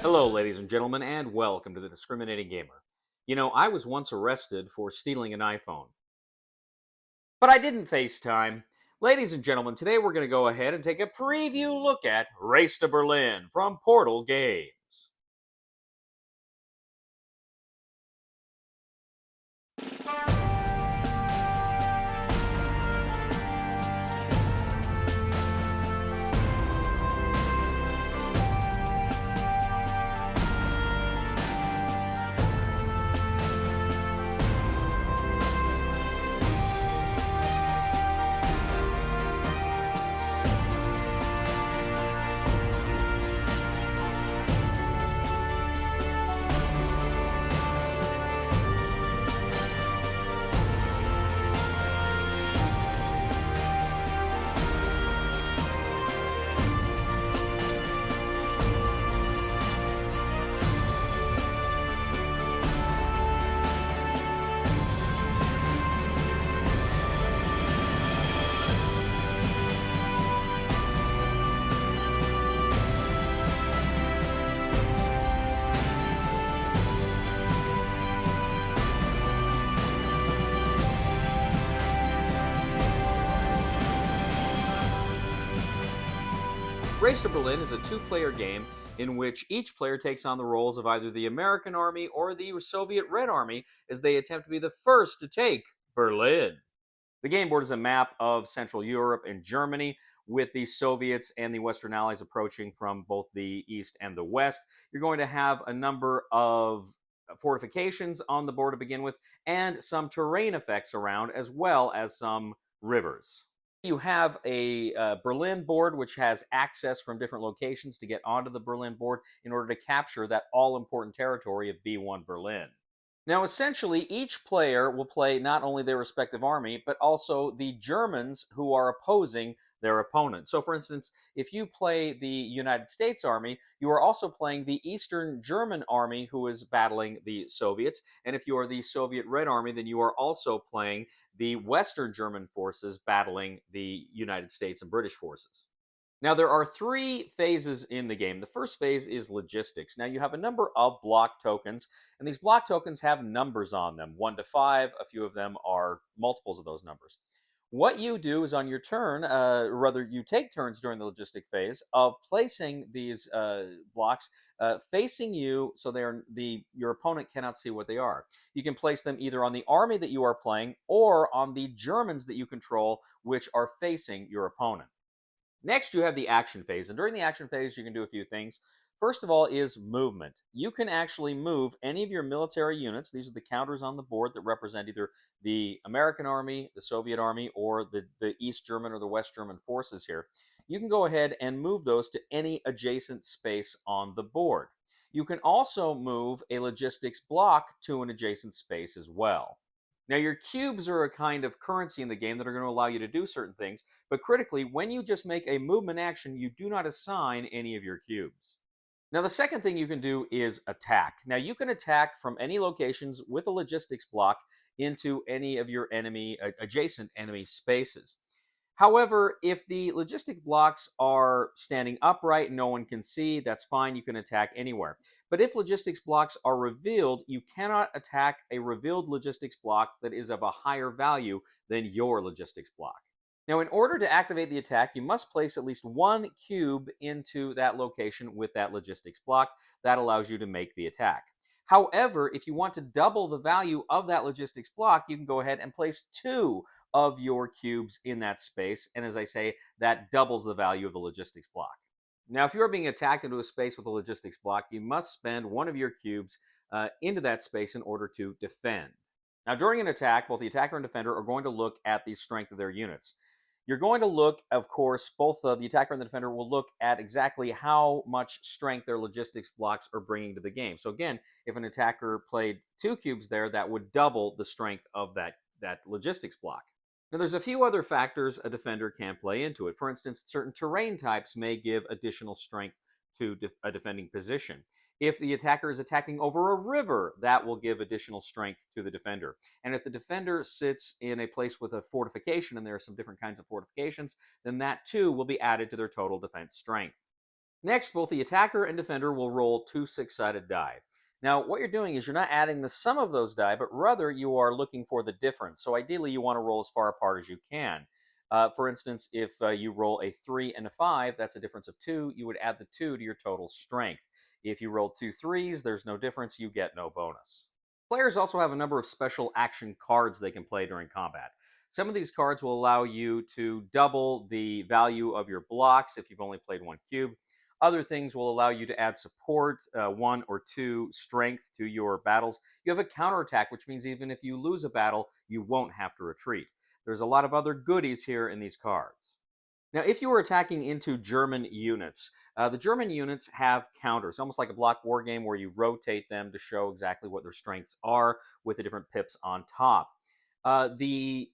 Hello, ladies and gentlemen, and welcome to the Discriminating Gamer. You know, I was once arrested for stealing an iPhone, but I didn't FaceTime. Ladies and gentlemen, today we're going to go ahead and take a preview look at Race to Berlin from Portal Games. Race to Berlin is a two-player game in which each player takes on the roles of either the American Army or the Soviet Red Army as they attempt to be the first to take Berlin. The game board is a map of Central Europe and Germany, with the Soviets and the Western Allies approaching from both the east and the west. You're going to have a number of fortifications on the board to begin with, and some terrain effects around, as well as some rivers. You have a Berlin board, which has access from different locations to get onto the Berlin board in order to capture that all important territory of B1 Berlin. Now, essentially, each player will play not only their respective army, but also the Germans who are opposing their opponent. So, for instance, if you play the United States Army, you are also playing the Eastern German Army who is battling the Soviets. And if you are the Soviet Red Army, then you are also playing the Western German forces battling the United States and British forces. Now, there are three phases in the game. The first phase is logistics. Now, you have a number of block tokens, and these block tokens have numbers on them 1 to 5. A few of them are multiples of those numbers. What you do is on your turn, rather, you take turns during the logistic phase of placing these blocks facing you so your opponent cannot see what they are. You can place them either on the army that you are playing or on the Germans that you control, which are facing your opponent. Next, you have the action phase. And during the action phase, you can do a few things. First of all is movement. You can actually move any of your military units. These are the counters on the board that represent either the American Army, the Soviet Army, or the East German or the West German forces here. You can go ahead and move those to any adjacent space on the board. You can also move a logistics block to an adjacent space as well. Now, your cubes are a kind of currency in the game that are going to allow you to do certain things, but critically, when you just make a movement action, you do not assign any of your cubes. Now, the second thing you can do is attack. Now, you can attack from any locations with a logistics block into any of your adjacent enemy spaces. However, if the logistic blocks are standing upright and no one can see, that's fine, you can attack anywhere. But if logistics blocks are revealed, you cannot attack a revealed logistics block that is of a higher value than your logistics block. Now, in order to activate the attack, you must place at least one cube into that location with that logistics block. That allows you to make the attack. However, if you want to double the value of that logistics block, you can go ahead and place two of your cubes in that space. And as I say, that doubles the value of the logistics block. Now, if you're being attacked into a space with a logistics block, you must spend one of your cubes into that space in order to defend. Now, during an attack, both the attacker and defender are going to look at the strength of their units. You're going to look, of course, both the attacker and the defender will look at exactly how much strength their logistics blocks are bringing to the game. So again, if an attacker played two cubes there, that would double the strength of that logistics block. Now, there's a few other factors a defender can play into it. For instance, certain terrain types may give additional strength to a defending position. If the attacker is attacking over a river, that will give additional strength to the defender. And if the defender sits in a place with a fortification, and there are some different kinds of fortifications, then that too will be added to their total defense strength. Next, both the attacker and defender will roll two six-sided die. Now, what you're doing is you're not adding the sum of those die, but rather you are looking for the difference. So ideally, you want to roll as far apart as you can. For instance, if you roll a 3 and a 5, that's a difference of 2. You would add the 2 to your total strength. If you roll two threes, there's no difference. You get no bonus. Players also have a number of special action cards they can play during combat. Some of these cards will allow you to double the value of your blocks if you've only played one cube. Other things will allow you to add support, 1 or 2 strength to your battles. You have a counterattack, which means even if you lose a battle, you won't have to retreat. There's a lot of other goodies here in these cards. Now, if you were attacking into German units, the German units have counters, almost like a block war game where you rotate them to show exactly what their strengths are with the different pips on top. The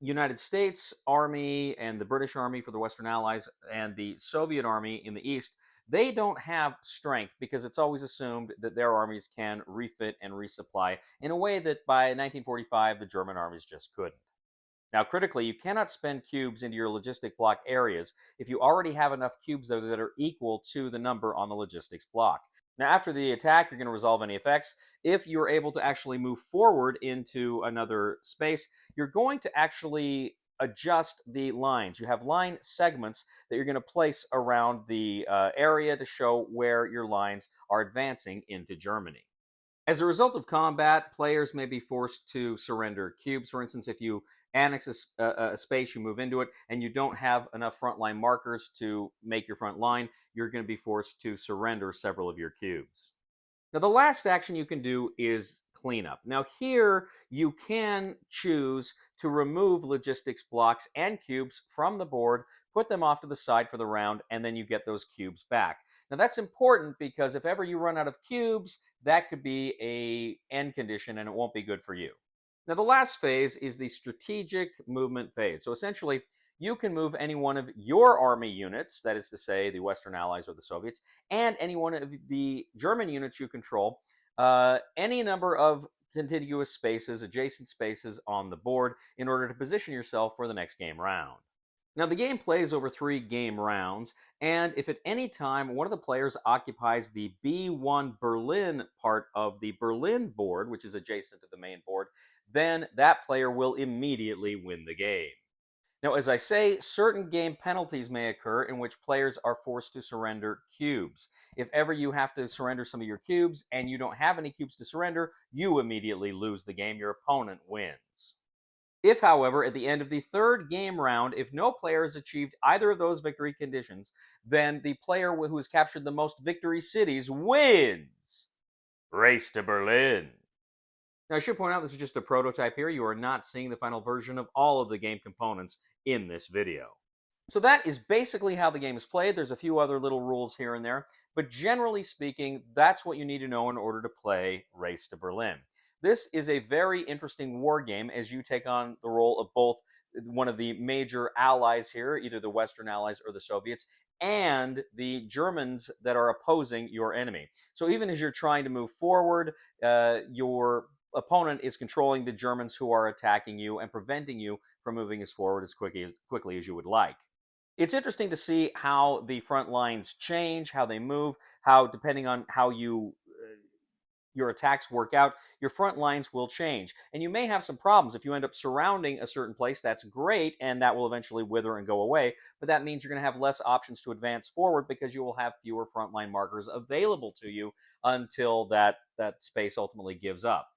United States Army and the British Army for the Western Allies and the Soviet Army in the East, they don't have strength because it's always assumed that their armies can refit and resupply in a way that by 1945 the German armies just couldn't. Now, critically, you cannot spend cubes into your logistic block areas if you already have enough cubes there that are equal to the number on the logistics block. Now, after the attack, you're going to resolve any effects. If you're able to actually move forward into another space, you're going to actually adjust the lines. You have line segments that you're going to place around the area to show where your lines are advancing into Germany. As a result of combat, players may be forced to surrender cubes. For instance, if you annex a space, you move into it, and you don't have enough frontline markers to make your front line, you're going to be forced to surrender several of your cubes. Now, the last action you can do is cleanup. Now, here you can choose to remove logistics blocks and cubes from the board, put them off to the side for the round, and then you get those cubes back. Now, that's important because if ever you run out of cubes, that could be a end condition and it won't be good for you. Now, the last phase is the strategic movement phase. So essentially, you can move any one of your army units, that is to say, the Western Allies or the Soviets, and any one of the German units you control, any number of contiguous spaces, adjacent spaces on the board in order to position yourself for the next game round. Now, the game plays over 3 game rounds, and if at any time one of the players occupies the B1 Berlin part of the Berlin board, which is adjacent to the main board, then that player will immediately win the game. Now, as I say, certain game penalties may occur in which players are forced to surrender cubes. If ever you have to surrender some of your cubes and you don't have any cubes to surrender, you immediately lose the game. Your opponent wins. If, however, at the end of the 3rd game round, if no player has achieved either of those victory conditions, then the player who has captured the most victory cities wins. Race to Berlin. Now, I should point out this is just a prototype here. You are not seeing the final version of all of the game components in this video. So that is basically how the game is played. There's a few other little rules here and there, but generally speaking, that's what you need to know in order to play Race to Berlin. This is a very interesting war game as you take on the role of both one of the major allies here, either the Western Allies or the Soviets, and the Germans that are opposing your enemy. So even as you're trying to move forward, your opponent is controlling the Germans who are attacking you and preventing you from moving as forward as quickly as you would like. It's interesting to see how the front lines change, how they move, how depending on how your attacks work out, your front lines will change. And you may have some problems. If you end up surrounding a certain place, that's great, and that will eventually wither and go away. But that means you're going to have less options to advance forward because you will have fewer frontline markers available to you until that space ultimately gives up.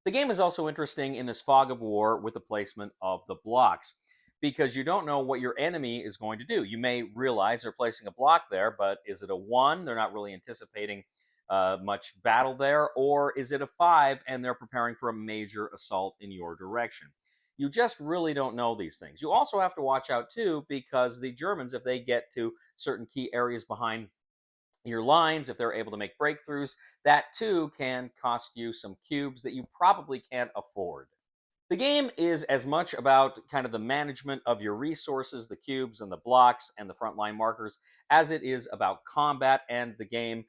The game is also interesting in this fog of war with the placement of the blocks, because you don't know what your enemy is going to do. You may realize they're placing a block there, but is it a 1? They're not really anticipating much battle there, or is it a 5 and they're preparing for a major assault in your direction? You just really don't know these things. You also have to watch out too, because the Germans, if they get to certain key areas behind your lines, if they're able to make breakthroughs, that too can cost you some cubes that you probably can't afford. The game is as much about kind of the management of your resources, the cubes and the blocks and the frontline markers, as it is about combat, and the game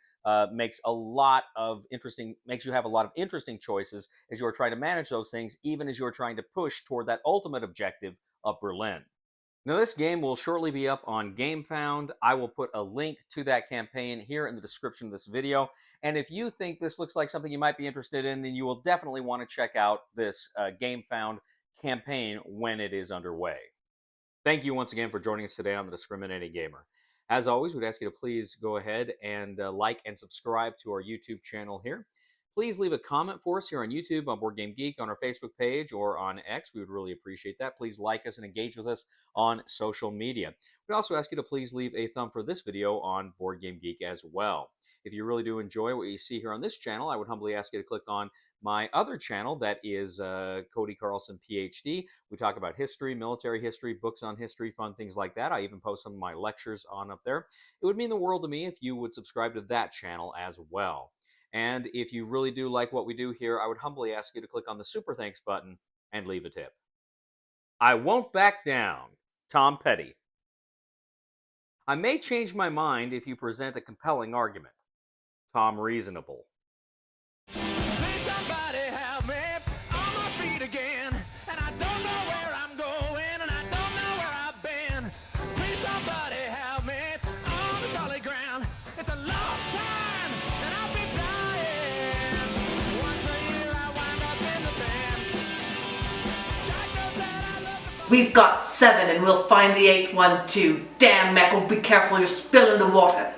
makes you have a lot of interesting choices as you're trying to manage those things, even as you're trying to push toward that ultimate objective of Berlin. Now, this game will shortly be up on GameFound. I will put a link to that campaign here in the description of this video. And if you think this looks like something you might be interested in, then you will definitely want to check out this GameFound campaign when it is underway. Thank you once again for joining us today on The Discriminating Gamer. As always, we'd ask you to please go ahead and like and subscribe to our YouTube channel here. Please leave a comment for us here on YouTube, on Board Game Geek, on our Facebook page, or on X. We would really appreciate that. Please like us and engage with us on social media. We'd also ask you to please leave a thumb for this video on Board Game Geek as well. If you really do enjoy what you see here on this channel, I would humbly ask you to click on my other channel, that is Cody Carlson, PhD. We talk about history, military history, books on history, fun things like that. I even post some of my lectures on up there. It would mean the world to me if you would subscribe to that channel as well. And if you really do like what we do here, I would humbly ask you to click on the Super Thanks button and leave a tip. I won't back down. Tom Petty. I may change my mind if you present a compelling argument. Tom Reasonable. Please somebody help me on my feet again, and I don't know where I'm going, and I don't know where I've been. Please somebody help me on the solid ground. It's a long time, and I'll be dying. Once a year I wind up in the band. We've got 7 and we'll find the 8th one too. Damn, Mecco, be careful, you're spilling the water.